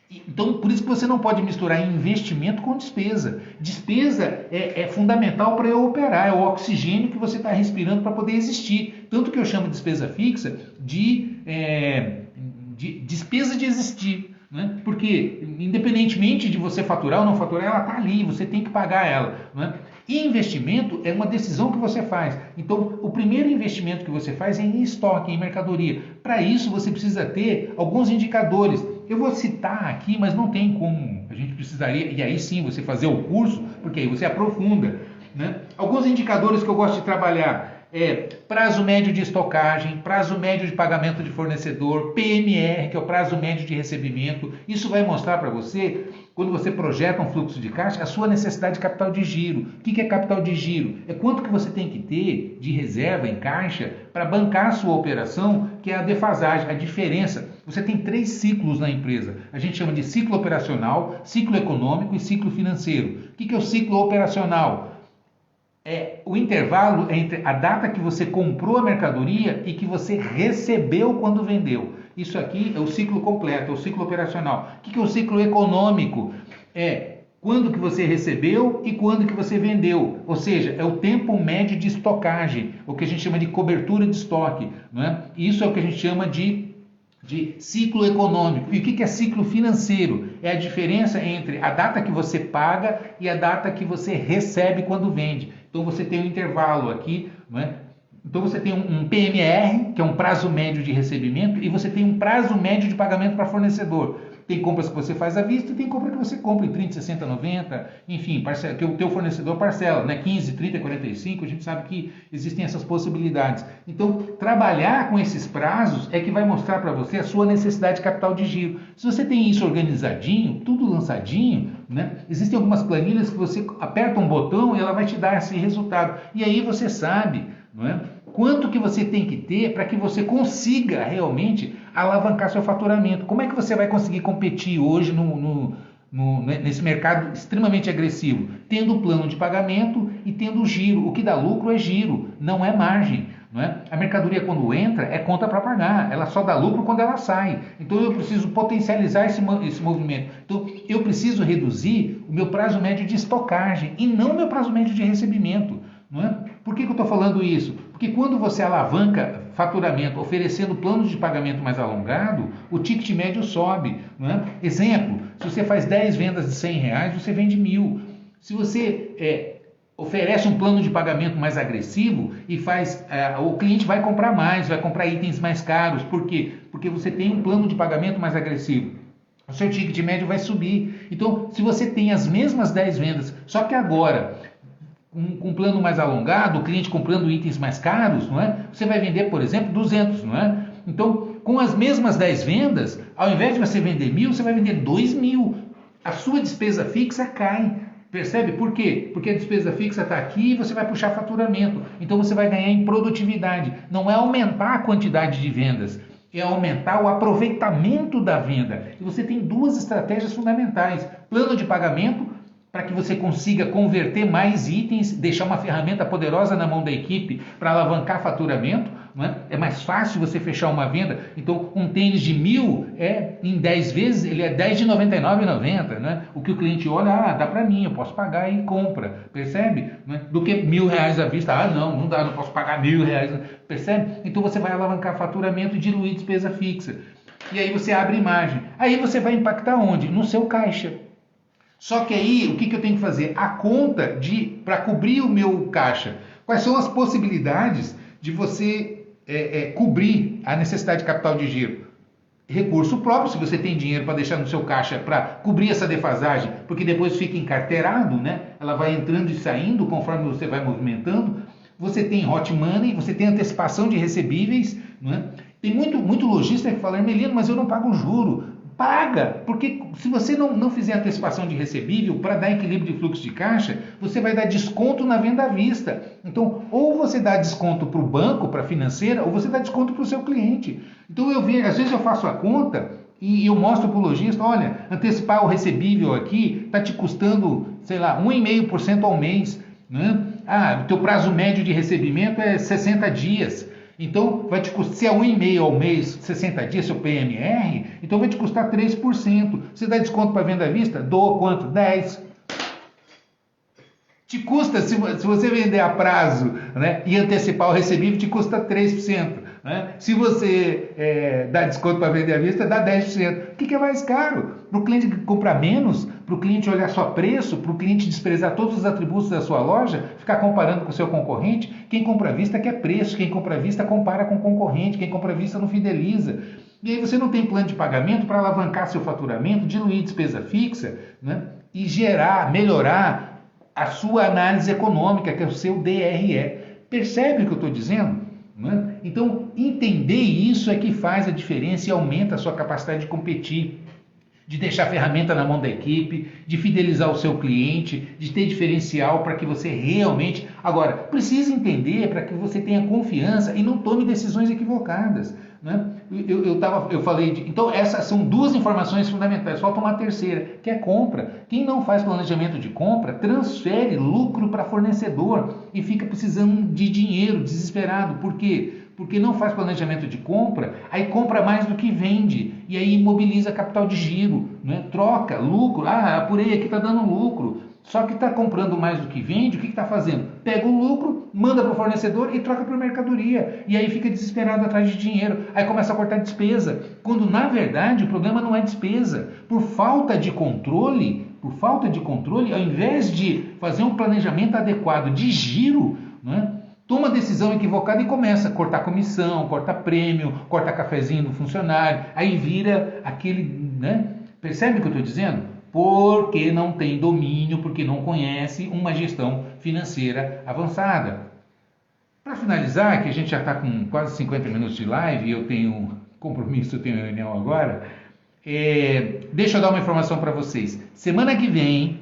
Então, por isso que você não pode misturar investimento com despesa. Despesa é fundamental para eu operar, é o oxigênio que você está respirando para poder existir. Tanto que eu chamo de despesa fixa de despesa de existir. Né? Porque, independentemente de você faturar ou não faturar, ela está ali, você tem que pagar ela. Né? E investimento é uma decisão que você faz. Então, o primeiro investimento que você faz é em estoque, em mercadoria. Para isso, você precisa ter alguns indicadores. Eu vou citar aqui, mas não tem como. A gente precisaria, e aí sim, você fazer o curso, porque aí você aprofunda. Né? Alguns indicadores que eu gosto de trabalhar prazo médio de estocagem, prazo médio de pagamento de fornecedor, PMR, que é o prazo médio de recebimento. Isso vai mostrar para você, quando você projeta um fluxo de caixa, a sua necessidade de capital de giro. O que é capital de giro? É quanto que você tem que ter de reserva em caixa para bancar a sua operação, que é a defasagem, a diferença. Você tem 3 ciclos na empresa. A gente chama de ciclo operacional, ciclo econômico e ciclo financeiro. O que é o ciclo operacional? É o intervalo entre a data que você comprou a mercadoria e que você recebeu quando vendeu. Isso aqui é o ciclo completo, é o ciclo operacional. O que é o ciclo econômico? É quando que você recebeu e quando que você vendeu. Ou seja, é o tempo médio de estocagem, o que a gente chama de cobertura de estoque. Não é? Isso é o que a gente chama de ciclo econômico. E o que é ciclo financeiro? É a diferença entre a data que você paga e a data que você recebe quando vende. Então você tem um intervalo aqui, não é? Então você tem um PMR, que é um prazo médio de recebimento, e você tem um prazo médio de pagamento para fornecedor. Tem compras que você faz à vista e tem compra que você compra em 30, 60, 90, enfim, que o teu fornecedor parcela, né? 15, 30, 45, a gente sabe que existem essas possibilidades. Então, trabalhar com esses prazos é que vai mostrar para você a sua necessidade de capital de giro. Se você tem isso organizadinho, tudo lançadinho, né? Existem algumas planilhas que você aperta um botão e ela vai te dar esse resultado. E aí você sabe, não é? Quanto que você tem que ter para que você consiga realmente alavancar seu faturamento. Como é que você vai conseguir competir hoje nesse mercado extremamente agressivo? Tendo o plano de pagamento e tendo o giro. O que dá lucro é giro, não é margem. Não é? A mercadoria quando entra é conta para pagar, ela só dá lucro quando ela sai. Então eu preciso potencializar esse movimento. Então eu preciso reduzir o meu prazo médio de estocagem e não o meu prazo médio de recebimento. Não é? Por que eu estou falando isso? Porque quando você alavanca faturamento oferecendo planos de pagamento mais alongado, o ticket médio sobe. Não é? Exemplo, se você faz 10 vendas de R$100, você vende 1.000. Se você oferece um plano de pagamento mais agressivo e o cliente vai comprar mais, vai comprar itens mais caros. Por quê? Porque você tem um plano de pagamento mais agressivo. O seu ticket médio vai subir. Então, se você tem as mesmas 10 vendas, só que agora com um plano mais alongado, o cliente comprando itens mais caros, não é? Você vai vender, por exemplo, 200, não é? Então, com as mesmas 10 vendas, ao invés de você vender 1.000, você vai vender 2.000. A sua despesa fixa cai. Percebe? Por quê? Porque a despesa fixa está aqui e você vai puxar faturamento. Então, você vai ganhar em produtividade. Não é aumentar a quantidade de vendas, é aumentar o aproveitamento da venda. E você tem 2 estratégias fundamentais. Plano de pagamento, para que você consiga converter mais itens, deixar uma ferramenta poderosa na mão da equipe para alavancar faturamento. Não é? É mais fácil você fechar uma venda. Então, um tênis de 1.000, em 10 vezes, ele é 10 de R$ 99,90. Né? O que o cliente olha, dá para mim, eu posso pagar e compra. Percebe? Né? Do que R$1.000 à vista. Não dá, não posso pagar R$1.000. Percebe? Então, você vai alavancar faturamento e diluir despesa fixa. E aí você abre margem. Aí você vai impactar onde? No seu caixa. Só que aí, o que eu tenho que fazer? A conta para cobrir o meu caixa. Quais são as possibilidades de você cobrir a necessidade de capital de giro? Recurso próprio, se você tem dinheiro para deixar no seu caixa para cobrir essa defasagem, porque depois fica encarteirado, né? Ela vai entrando e saindo conforme você vai movimentando. Você tem hot money, você tem antecipação de recebíveis, não é? Tem muito lojista que fala, Hermelino, mas eu não pago juro. Paga, porque se você não fizer antecipação de recebível para dar equilíbrio de fluxo de caixa, você vai dar desconto na venda à vista. Então, ou você dá desconto para o banco, para a financeira, ou você dá desconto para o seu cliente. Então, às vezes eu faço a conta e eu mostro para o lojista, olha, antecipar o recebível aqui está te custando, sei lá, 1,5% ao mês. Né? O teu prazo médio de recebimento é 60 dias. Então, vai te custar, se é 1,5 ao mês, 60 dias, seu PMR, então vai te custar 3%. Você dá desconto para venda à vista? Dou quanto? 10%. Te custa, se você vender a prazo, né, e antecipar o recebível, te custa 3%. Né? Se você dá desconto para vender à vista, dá 10%. O que é mais caro? Para o cliente comprar menos, para o cliente olhar só preço, para o cliente desprezar todos os atributos da sua loja, ficar comparando com o seu concorrente. Quem compra à vista quer preço, quem compra à vista compara com o concorrente, quem compra à vista não fideliza. E aí você não tem plano de pagamento para alavancar seu faturamento, diluir despesa fixa, né, e melhorar a sua análise econômica, que é o seu DRE. Percebe o que eu estou dizendo? Né? Então, entender isso é que faz a diferença e aumenta a sua capacidade de competir, de deixar a ferramenta na mão da equipe, de fidelizar o seu cliente, de ter diferencial para que você realmente... Agora, precisa entender para que você tenha confiança e não tome decisões equivocadas. Né? Eu falei de... Então, essas são duas informações fundamentais. Falta uma terceira, que é compra. Quem não faz planejamento de compra, transfere lucro para fornecedor e fica precisando de dinheiro, desesperado. Por quê? Porque não faz planejamento de compra, aí compra mais do que vende, e aí imobiliza capital de giro, né? Troca, lucro, apurei aqui, está dando lucro, só que está comprando mais do que vende, o que está fazendo? Pega o lucro, manda para o fornecedor e troca por mercadoria, e aí fica desesperado atrás de dinheiro, aí começa a cortar despesa, quando na verdade o problema não é despesa, por falta de controle, ao invés de fazer um planejamento adequado de giro, né? Toma decisão equivocada e começa a cortar comissão, corta prêmio, corta cafezinho do funcionário, aí vira aquele, né? Percebe o que eu estou dizendo? Porque não tem domínio, porque não conhece uma gestão financeira avançada. Para finalizar, que a gente já está com quase 50 minutos de live e eu tenho compromisso, eu tenho reunião agora, deixa eu dar uma informação para vocês. Semana que vem,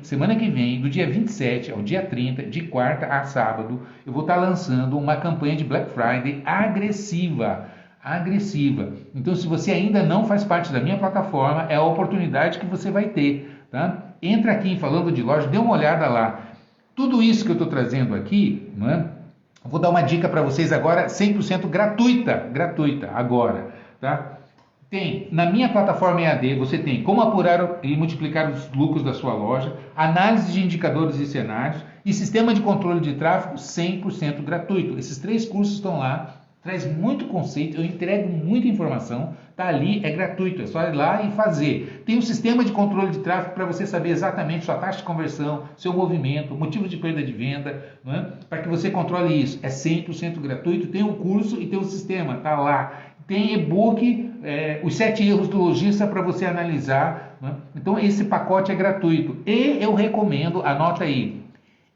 do dia 27 ao dia 30, de quarta a sábado, eu vou estar lançando uma campanha de Black Friday agressiva. Então, se você ainda não faz parte da minha plataforma, é a oportunidade que você vai ter. Tá? Entra aqui em Falando de Loja, dê uma olhada lá. Tudo isso que eu estou trazendo aqui, né, eu vou dar uma dica para vocês agora, 100% gratuita agora. Tá? Tem, na minha plataforma EAD, você tem como apurar e multiplicar os lucros da sua loja, análise de indicadores e cenários e sistema de controle de tráfego 100% gratuito. Esses 3 cursos estão lá, traz muito conceito, eu entrego muita informação, tá ali, é gratuito, é só ir lá e fazer. Tem um sistema de controle de tráfego para você saber exatamente sua taxa de conversão, seu movimento, motivo de perda de venda, né? Para que você controle isso. É 100% gratuito, tem o curso e tem o sistema, tá lá. Tem e-book, os 7 erros do lojista para você analisar. Né? Então esse pacote é gratuito. E eu recomendo, anota aí,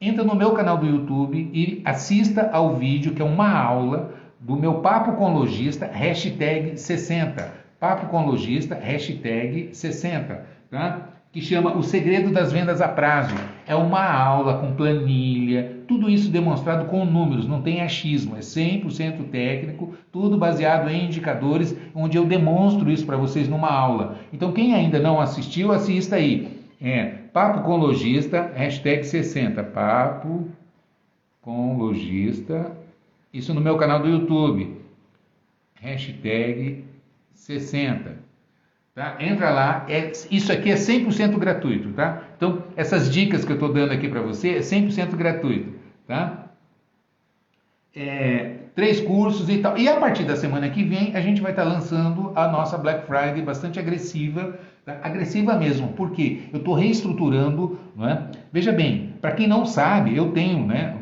entra no meu canal do YouTube e assista ao vídeo, que é uma aula do meu Papo com Lojista, #60. Papo com Lojista, #60. Tá? Que chama O Segredo das Vendas a Prazo. É uma aula com planilha, tudo isso demonstrado com números, não tem achismo, é 100% técnico, tudo baseado em indicadores, onde eu demonstro isso para vocês numa aula. Então quem ainda não assistiu, assista aí. Papo com Lojista, #60. Papo com Lojista, isso no meu canal do YouTube, #60. Tá? Entra lá, isso aqui é 100% gratuito, tá? Então, essas dicas que eu estou dando aqui para você é 100% gratuito, tá? 3 cursos e tal. E a partir da semana que vem, a gente vai estar lançando a nossa Black Friday bastante agressiva, tá? Agressiva mesmo, porque eu estou reestruturando, não é? Veja bem, para quem não sabe, eu tenho, né?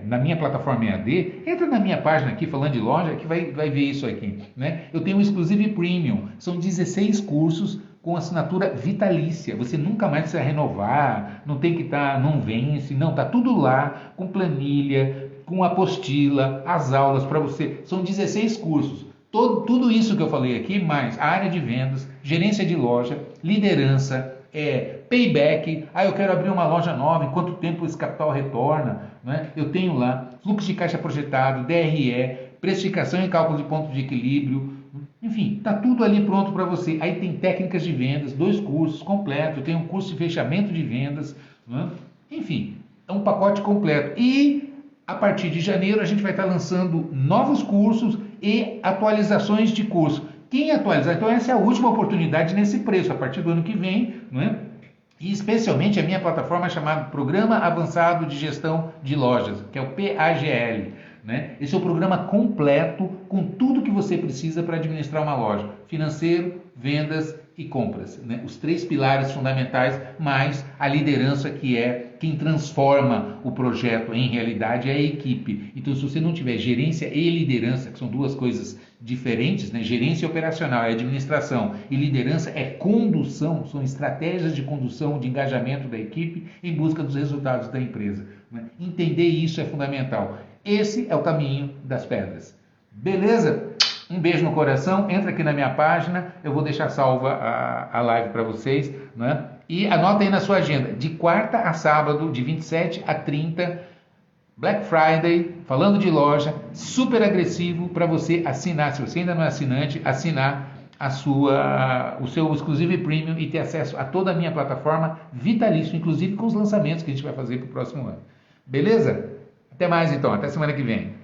Na minha plataforma EAD, entra na minha página aqui, Falando de Loja, que vai ver isso aqui, né? Eu tenho o Exclusive Premium, são 16 cursos com assinatura vitalícia, você nunca mais precisa renovar, não tem que estar, não vence, não, tá tudo lá, com planilha, com apostila, as aulas para você, são 16 cursos, tudo isso que eu falei aqui, mais a área de vendas, gerência de loja, liderança, payback, eu quero abrir uma loja nova, em quanto tempo esse capital retorna, né? Eu tenho lá fluxo de caixa projetado, DRE, precificação e cálculo de ponto de equilíbrio, enfim, está tudo ali pronto para você. Aí tem técnicas de vendas, 2 cursos completos, eu tenho um curso de fechamento de vendas, né? Enfim, é um pacote completo. E A partir de janeiro, a gente vai estar lançando novos cursos e atualizações de curso. Quem atualizar? Então, essa é a última oportunidade nesse preço, a partir do ano que vem, não é? E especialmente a minha plataforma chamada Programa Avançado de Gestão de Lojas, que é o PAGL. Né? Esse é o programa completo com tudo que você precisa para administrar uma loja: financeiro, vendas e compras. Né? Os 3 pilares fundamentais, mais a liderança, que é quem transforma o projeto em realidade, é a equipe. Então, se você não tiver gerência e liderança, que são 2 coisas diferentes, né? Gerência operacional é administração e liderança é condução, são estratégias de condução, de engajamento da equipe em busca dos resultados da empresa. Né? Entender isso é fundamental. Esse é o caminho das pedras. Beleza? Um beijo no coração, entra aqui na minha página, eu vou deixar salva a live para vocês, né? E anota aí na sua agenda, de quarta a sábado, de 27 a 30, Black Friday, falando de loja, super agressivo para você assinar, se você ainda não é assinante, assinar o seu exclusive premium e ter acesso a toda a minha plataforma vitalício, inclusive com os lançamentos que a gente vai fazer para o próximo ano. Beleza? Até mais então, até semana que vem.